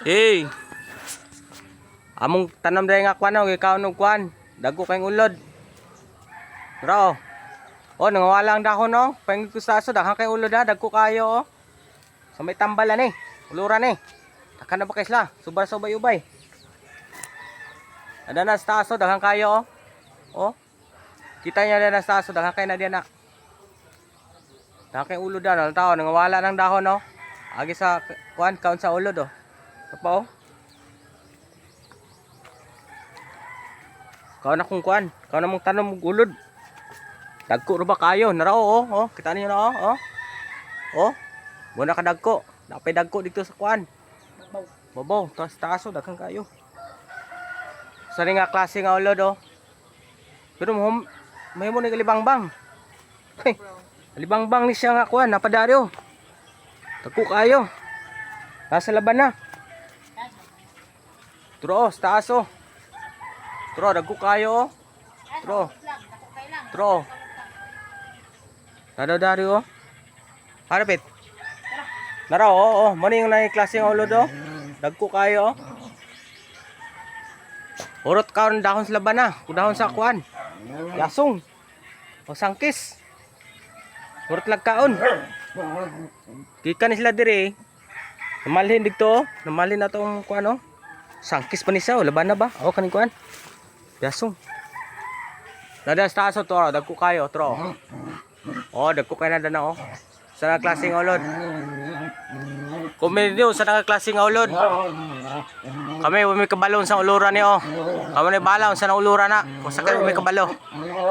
Eh, among tanam dahil nga kwan, ikaw nung kwan. Dago kayong ulod. Bro. Oh, nangawala ang dahon, no? Pangit ko sa aso, daghang kayong ulod, ha? Dago kayo, oh. Sa may tambalan, eh. Uluran, eh. Takan na ba kayo sila? Subar sa ubay-ubay. Ada na sa taso, daghang kayo, oh. Oh. Kita niya na sa taso, daghang kayo na diyan, na. Daghang kayong ulod, na. Ano tao, nangawala ng dahon, no? Agi sa kwan, kaon sa ulod, oh. Ito pa, oh. Kaon na kung kwan. Kaon na mong tanom ulod. Dagko ro ba kayo? Nara, oh, oh. Kita niyo na, oh, oh. Oh. Muna ka dagko. Napay dagko dito sa kwan. Babaw, taas-taaso, daghang kayo. Sa nga klase nga ulod, oh. Pero may mo ni libangbang. Hey, libangbang ni siya nga kwan, napadaryo. Dagko kayo. Nasa laban na. Turo, sa taas, oh. Tro, dagko kayo, oh. Tro. Tro. Dado-dari, oh. Harapit. Nara, oh, oh. Mano yung klase ng ulod, oh. Dagko kayo, oh. Urot ka ng dahon sa laban na. Kung dahon sa kuan. Yasong. O sangkis. Urot lang kaon. Kika ni sila dire, eh. Namalhin dito, oh. Namalhin na itong kuan, oh. Sangkis pa ni siya, oh. Laban na ba? O, kaning kuan. Yasong. Nada sa taas, to, dagko kayo, tro. Oh, dagko kayo na dana, oh. Sa klaseng ulod. Comment nyo sa klaseng ulod. Kami may kabalon sa uluran niyo. Kami may balon sa uluran na. Kung sa may kabalo.